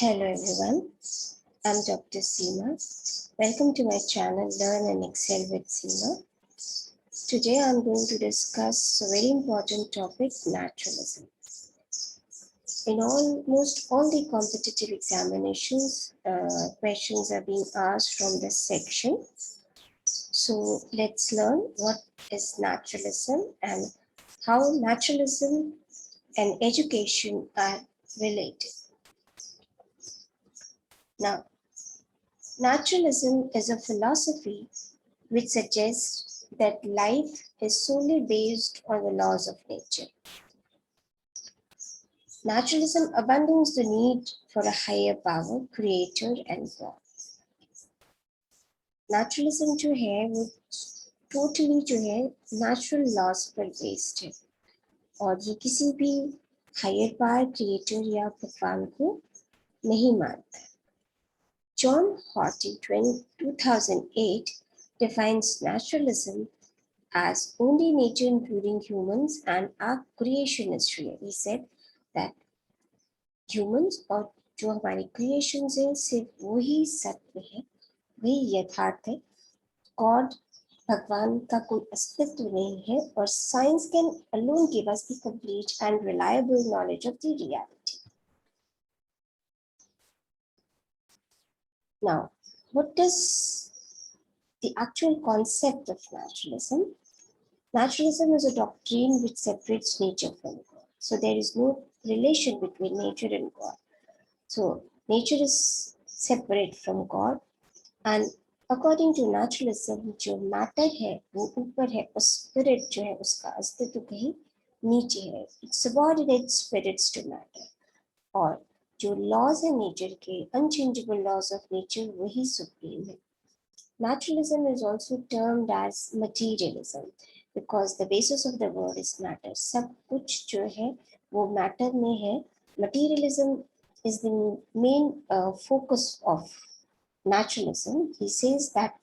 Hello everyone, I'm Dr. Seema. Welcome to my channel Learn and Excel with Seema. Today I'm going to discuss a very important topic, naturalism. In almost all the competitive examinations, questions are being asked from this section. So let's learn what is naturalism and how naturalism and education are related. Now, naturalism is a philosophy which suggests that life is solely based on the laws of nature. Naturalism abandons the need for a higher power, creator and God. Naturalism जो है वो totally जो है natural laws पर based है और ये किसी भी higher power, creator या भगवान को नहीं मानता. John Horty 2008 defines naturalism as only nature including humans and our creation is real. He said that humans और जो हमारी creations हैं सिर्फ वही सत्य है, वही यथार्थ है. God भगवान का कोई अस्तित्व नहीं है और science can alone give us the complete and reliable knowledge of the reality. Now, what is the actual concept of naturalism? Naturalism is a doctrine which separates nature from God. So there is no relation between nature and God. So nature is separate from God, and according to naturalism, जो matter है वो ऊपर है और spirit जो है उसका अस्तित्व कहीं नीचे है. It subordinates spirits to matter. और जो laws है nature के unchangeable laws of nature वही supreme है. Naturalism is also termed as materialism because the basis of the word is matter. सब कुछ जो है वो matter में है. Materialism is the main focus of naturalism. He says that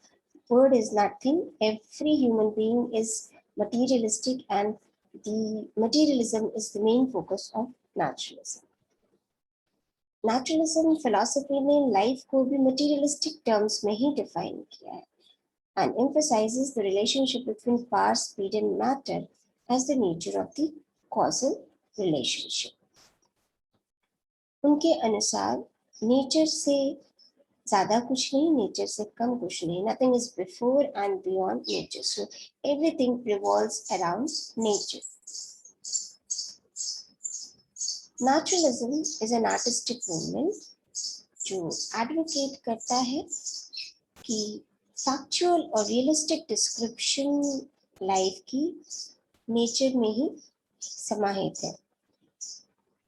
word is nothing. Every human being is materialistic, and the materialism is the main focus of naturalism. Naturalism philosophy ने life को भी materialistic terms में ही define किया है and emphasizes the relationship between power, speed and matter as the nature of the causal relationship. उनके अनुसार nature से ज़्यादा कुछ नहीं, nature से कम कुछ नहीं. Nothing is before and beyond nature. So everything revolves around nature. Naturalism is an artistic movement जो advocate करता है कि factual और realistic description life की nature में ही समाहित है.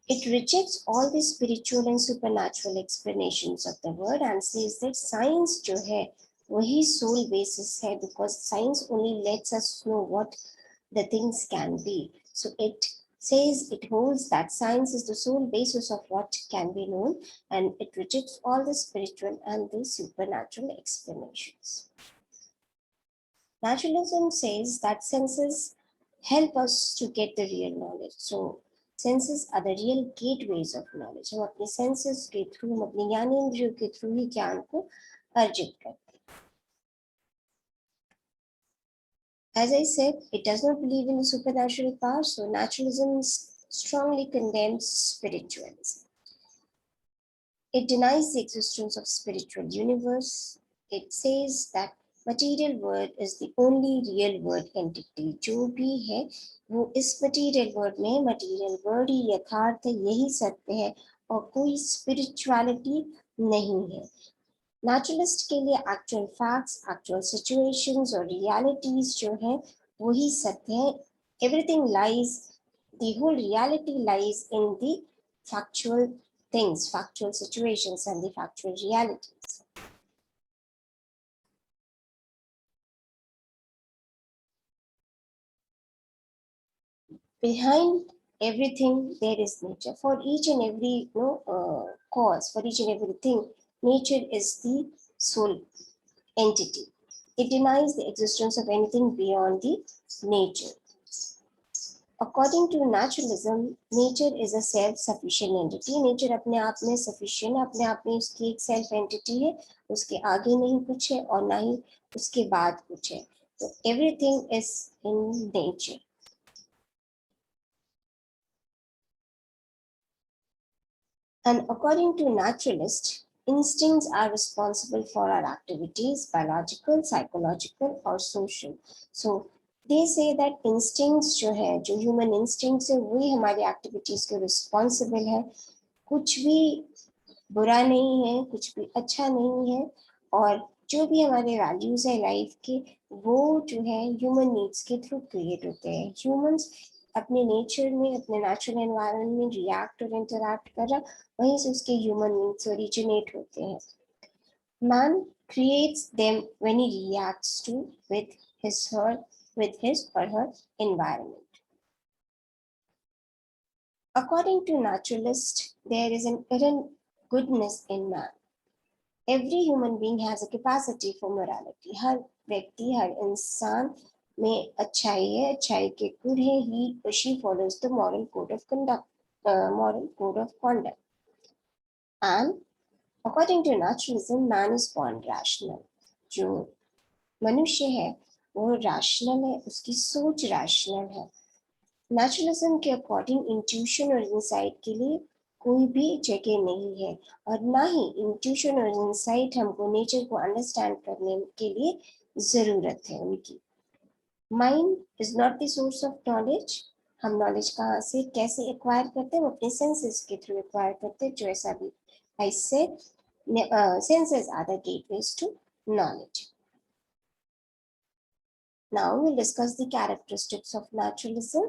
It rejects all the spiritual and supernatural explanations of the word and says that science जो है वही sole basis है because science only lets us know what the things can be. So it says it holds that science is the sole basis of what can be known and it rejects all the spiritual and the supernatural explanations. Naturalism says that senses help us to get the real knowledge. So senses are the real gateways of knowledge. हम अपने senses के through, हम अपने ज्ञानेंद्रियों के through ही ज्ञान को अर्जित करते हैं. As I said, it does not believe in the supernatural power, so naturalism strongly condemns spiritualism. It denies the existence of spiritual universe. It says that material world is the only real world entity. जो भी है वो इस material world में material world ही यथार्थ है, यही सत्य है और कोई spirituality नहीं है. Naturalist के लिए actual facts, actual situations और realities जो है वही सत्य है. Everything lies, the whole reality lies in the factual things, factual situations and the factual realities. Behind everything there is nature. For each and every cause, for each and everything, nature is the sole entity. It denies the existence of anything beyond the nature. According to naturalism, nature is a self-sufficient entity. Nature अपने आप में sufficient है, अपने आप में उसकी एक self entity है, उसके आगे नहीं कुछ है और ना ही उसके बाद कुछ है. So everything is in nature. And according to naturalists, instincts are responsible for our activities, biological, psychological, or social. So they say that instincts जो है, जो human instincts है, वही हमारी activities के responsible है. कुछ भी बुरा नहीं है, कुछ भी अच्छा नहीं है, और जो भी हमारे values है life के, वो जो है human needs के through create होते हैं. Humans अपने नेचर में, अपने नेचुरल एनवायरनमेंट में रिएक्ट और इंटरैक्ट कर रहा, वहीं से उसके ह्यूमन नीड्स ओरिजिनेट होते हैं. Man creates them when he reacts to with his or her environment. According to naturalists, there is an inherent goodness in man. Every human being has a capacity for morality. हर व्यक्ति, हर इंसान में अच्छाई है, अच्छाई के गुण है. He or she follows the moral code of conduct. And according to naturalism, man is born rational. जो मनुष्य है वो rational है, उसकी सोच rational है. Naturalism के according intuition और insight के लिए कोई भी जगह नहीं है, और ना ही इंट्यूशन और इंसाइट हमको नेचर को अंडरस्टैंड करने के लिए जरूरत है उनकी. Mind is not the source of knowledge. हम नॉलेज कहाँ से कैसे एक्वायर करते हैं? हम अपने सेंसेस के थ्रू एक्वायर करते हैं. जो ऐसा भी I said, senses are the gateways to knowledge. Now we'll discuss the characteristics of naturalism.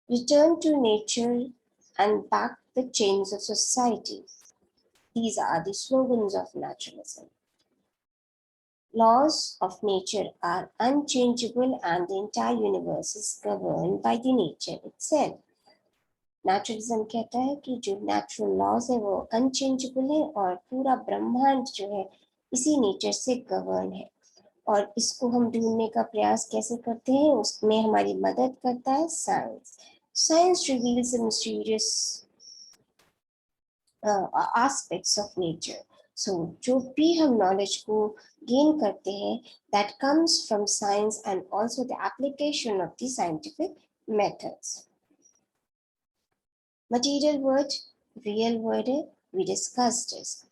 Return to nature and back the chains of society. These are the slogans of naturalism. Laws of nature are unchangeable and the entire universe is governed by the nature itself. Naturalism कहता है कि जो natural laws है वो unchangeable है और पूरा ब्रह्मांड जो है इसी nature से govern है. और इसको हम ढूंढने का प्रयास कैसे करते हैं? उसमें हमारी मदद करता है science. Science reveals the mysterious aspects of nature. So जो भी हम knowledge को gain करते हैं, that comes from science and also the application of the scientific methods. Material word, real word, we discussed this.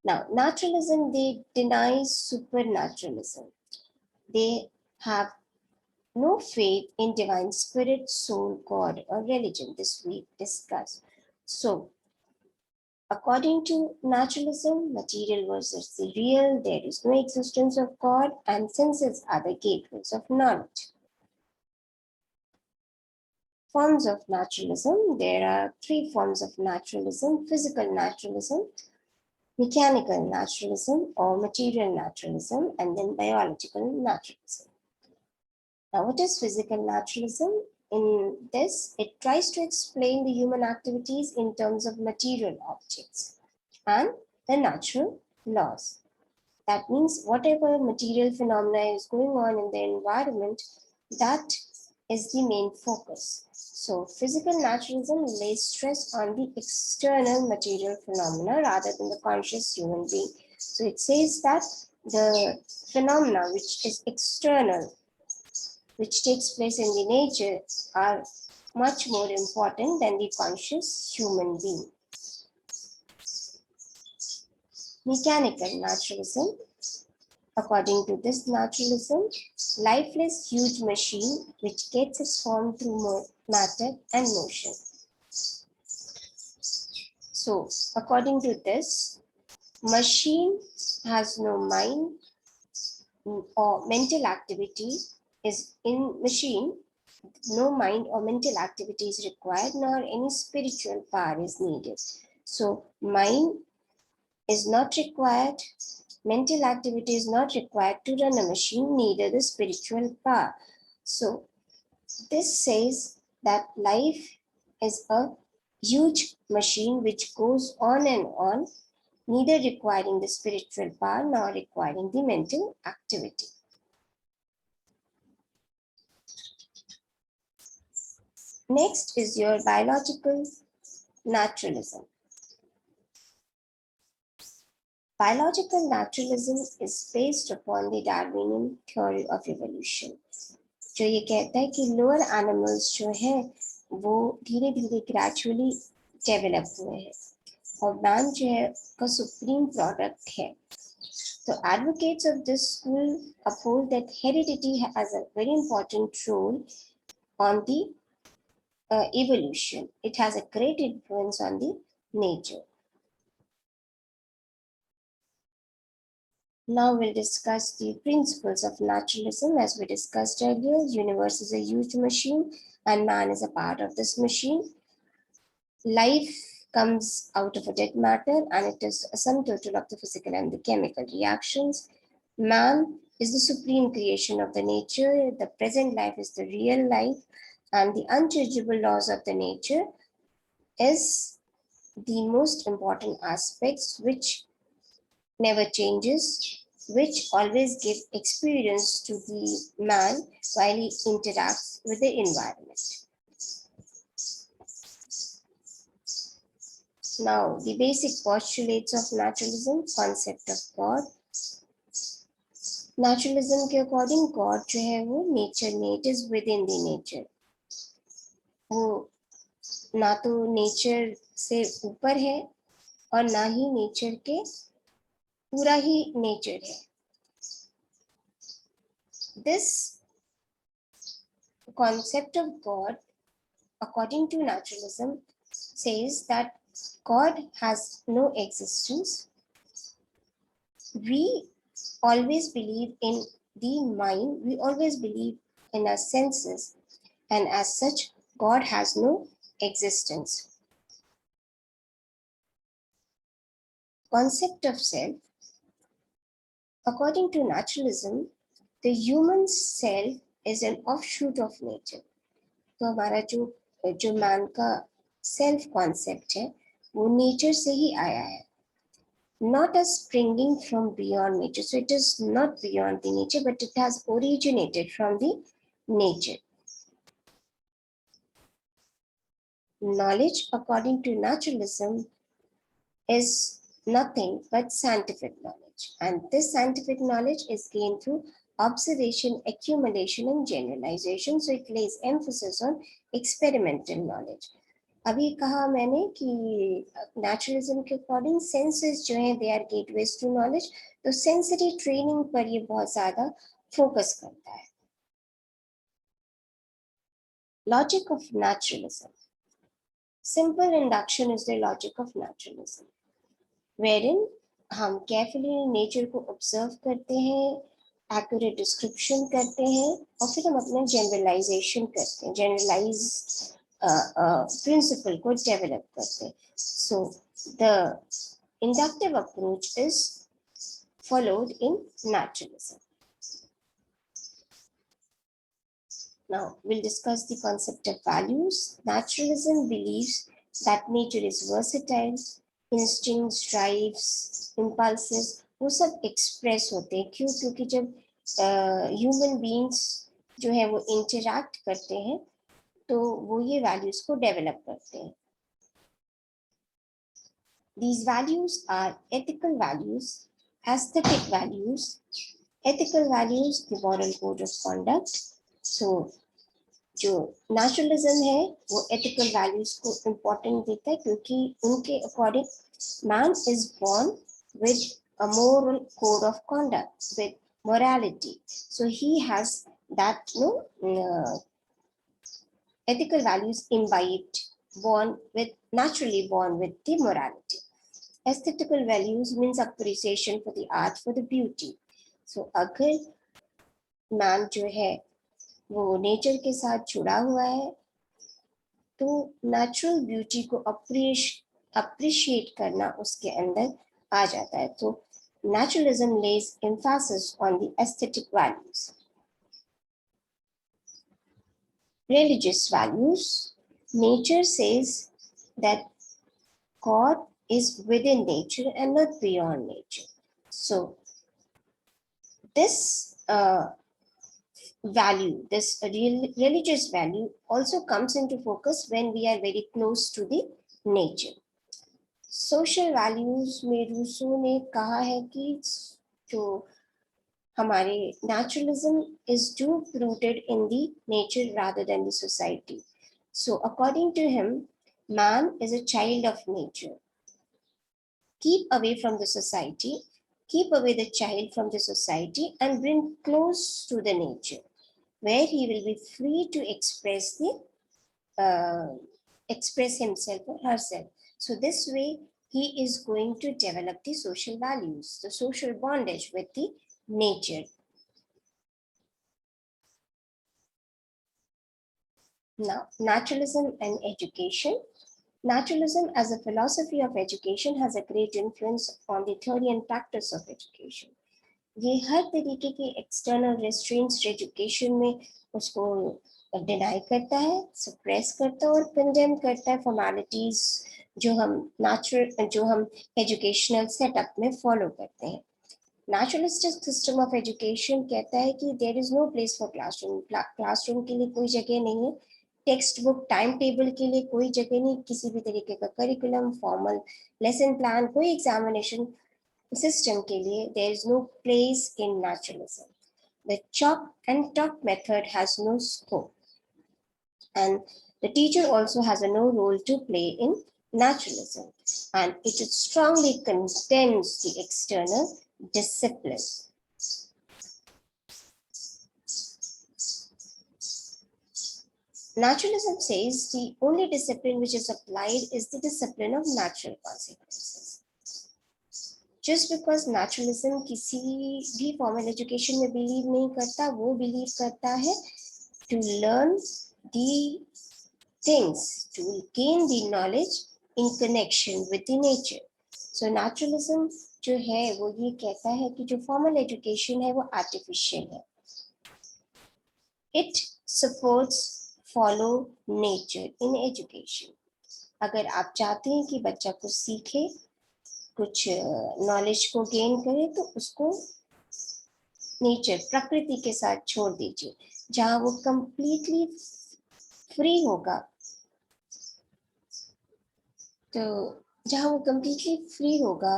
Now, naturalism, they deny supernaturalism. They have no faith in divine spirit, soul, God, or religion. This we discussed. So, according to naturalism, material versus the real, there is no existence of God, and senses are the gateways of knowledge. Forms of naturalism. There are three forms of naturalism: physical naturalism, mechanical naturalism, or material naturalism, and then biological naturalism. Now, what is physical naturalism? In this, it tries to explain the human activities in terms of material objects and the natural laws. That means whatever material phenomena is going on in the environment, that is the main focus. So physical naturalism lays stress on the external material phenomena rather than the conscious human being. So it says that the phenomena which is external, which takes place in the nature, are much more important than the conscious human being. Mechanical naturalism. According to this naturalism, lifeless huge machine which gets its form through matter and motion. So, according to this, machine has no mind or mental activity is in machine. No mind or mental activity is required, nor any spiritual power is needed. So, mind is not required, mental activity is not required to run a machine, neither the spiritual power. So, this says that life is a huge machine which goes on and on, neither requiring the spiritual power nor requiring the mental activity. Next is your biological naturalism. Biological naturalism is based upon the Darwinian theory of evolution, जो ये कहता है कि lower animals जो है वो धीरे धीरे ग्रेजुअली डेवलप हुए हैं और मैन जो है का सुप्रीम प्रोडक्ट है. So advocates of this school uphold that heredity has a very important role on the evolution. It has a great influence on the nature. Now we'll discuss the principles of naturalism. As we discussed earlier, universe is a huge machine and man is a part of this machine. Life comes out of a dead matter and it is a sum total of the physical and the chemical reactions. Man is the supreme creation of the nature. The present life is the real life and the unchangeable laws of the nature is the most important aspects which never changes, which always give experience to the man while he interacts with the environment. Now, the basic postulates of naturalism, concept of God. Naturalism के according God जो है वो nature में, it is within the nature. वो ना तो nature से ऊपर है और ना ही nature के पूरा ही nature है. This concept of God, according to naturalism, says that God has no existence. We always believe in the mind, we always believe in our senses, and as such, God has no existence. Concept of self. According to naturalism, the human self is an offshoot of nature. तो हमारा जो man का self concept है वो nature से ही आया है, not as springing from beyond nature. So it is not beyond the nature, but it has originated from the nature. Knowledge, according to naturalism, is nothing but scientific knowledge, and this scientific knowledge is gained through observation, accumulation, and generalization. So it lays emphasis on experimental knowledge. अभी कहा मैंने कि naturalism के according senses जो हैं they are gateways to knowledge, तो sensory training पर ये बहुत ज़्यादा focus करता है. Logic of naturalism. Simple induction is the logic of naturalism, wherein हम carefully nature को observe करते हैं, accurate description करते हैं और फिर हम अपने generalization करते हैं, generalized principle को develop करते हैं. So the inductive approach is followed in naturalism. Now we'll discuss the concept of values. Naturalism believes that nature is versatile, instincts, drives, impulses वो सब express होते हैं. क्यों? क्योंकि जब human beings जो है वो interact करते हैं तो वो ये values को develop करते हैं. These values are ethical values, aesthetic values. Ethical values, the moral code of conduct. So जो naturalism है वो ethical values को important देता है क्योंकि उनके according man is born with a moral code of conduct, with morality. So he has that ethical values imbibed, naturally born with the morality. Aesthetical values means appreciation for the art, for the beauty. So अगर man जो है वो nature के साथ जुड़ा हुआ है तो नेचुरल ब्यूटी को अप्रिशिएट करना उसके अंदर आ जाता है. तो naturalism lays emphasis on the aesthetic values. Religious values. Nature says that God is within nature and not beyond nature. So this value, this religious value also comes into focus when we are very close to the nature. Social values में Rousseau ने कहा है कि जो हमारे naturalism is deep rooted in the nature rather than the society. So according to him, man is a child of nature. Keep away from the society, keep away the child from the society and bring close to the nature, where he will be free to uh, express himself or herself. So this way, he is going to develop the social values, the social bondage with the nature. Now, naturalism and education. Naturalism as a philosophy of education has a great influence on the theory and practice of education. ये हर तरीके के external रेस्ट्रेंट्स education में उसको deny करता है, suppress करता है और कंडेम करता है फॉर्मेलिटीज जो हम एजुकेशनल सेटअप में फॉलो करते हैं. नेचुरलिस्टिक सिस्टम ऑफ एजुकेशन कहता है कि there is no place for classroom के लिए कोई जगह नहीं है, टेक्स्ट बुक टाइम टेबल के लिए कोई जगह नहीं, किसी भी तरीके का करिकुलम, फॉर्मल लेसन प्लान, कोई एग्जामिनेशन system के लिए there is no place in naturalism. The chalk and talk method has no scope, and the teacher also has no role to play in naturalism, and it strongly condemns the external discipline. Naturalism says the only discipline which is applied is the discipline of natural consequences. Just because naturalism किसी भी formal education में believe नहीं करता, वो believe करता है to learn the things, to gain the knowledge in connection with the nature. So naturalism जो है वो ये कहता है कि जो formal education है वो artificial है. It supports follow nature in education. अगर आप चाहते हैं कि बच्चा कुछ सीखे, कुछ नॉलेज को गेन करे, तो उसको नेचर, प्रकृति के साथ छोड़ दीजिए, जहां वो कंप्लीटली फ्री होगा. तो जहां वो कंप्लीटली फ्री होगा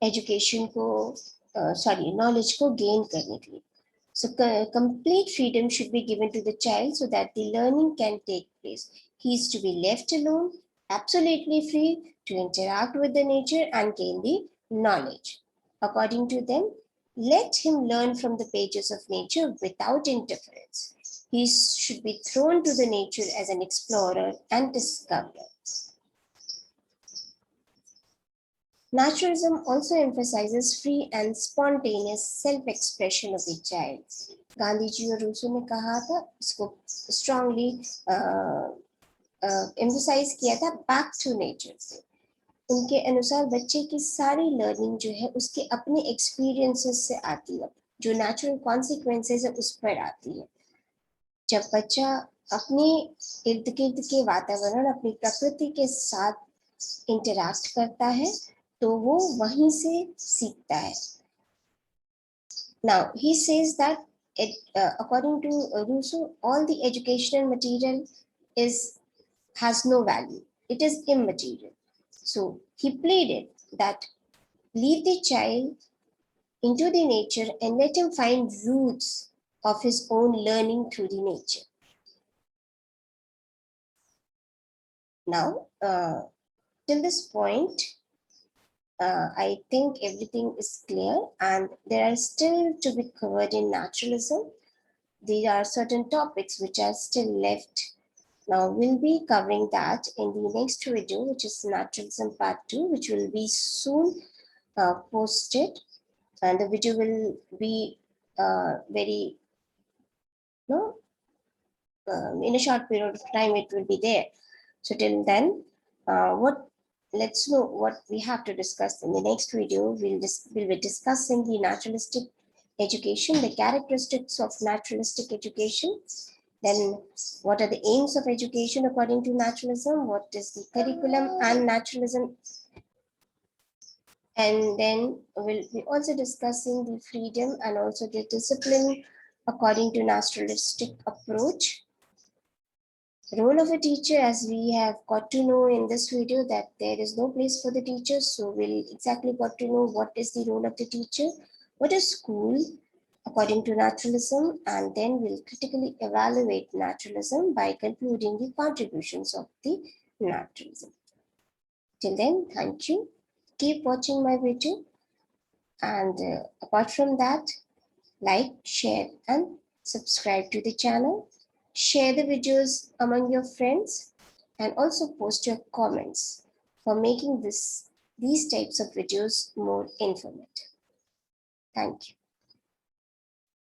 एजुकेशन को, नॉलेज को गेन करने के लिए. So complete freedom should be given to the child so that the learning can take place. He is to be left alone, absolutely free to interact with the nature and gain the knowledge. According to them, let him learn from the pages of nature without interference. He should be thrown to the nature as an explorer and discoverer. Naturalism also emphasizes free and spontaneous self-expression of the child. Gandhi ji और Rousseau ने कहा था, इसको strongly emphasize किया था back to nature से. उनके अनुसार बच्चे की सारी लर्निंग जो है उसके अपने एक्सपीरियंसेस से आती है, जो नेचुरल कॉन्सिक्वेंसेस है उस पर आती है. जब बच्चा अपने इर्द गिर्द के वातावरण, अपनी प्रकृति के साथ इंटरैक्ट करता है, तो वो वहीं से सीखता है. Now he says that according to Rousseau, all the educational material has no value. It is immaterial. So he pleaded that leave the child into the nature and let him find roots of his own learning through the nature. Now, till this point, I think everything is clear, and there are still to be covered in naturalism. There are certain topics which are still left. Now we'll be covering that in the next video, which is Naturalism Part 2, which will be soon posted, and the video will be very, in a short period of time it will be there. So till then, let's know what we have to discuss in the next video. We'll be discussing the naturalistic education, the characteristics of naturalistic education, then what are the aims of education according to naturalism, what is the curriculum and naturalism, and then we'll be also discussing the freedom and also the discipline according to naturalistic approach. Role of a teacher, as we have got to know in this video that there is no place for the teacher, so we'll exactly got to know what is the role of the teacher, what is school according to naturalism, and then we'll critically evaluate naturalism by concluding the contributions of the naturalism. Till then, thank you. Keep watching my video, and apart from that, like, share, and subscribe to the channel. Share the videos among your friends and also post your comments for making these types of videos more informative. Thank you.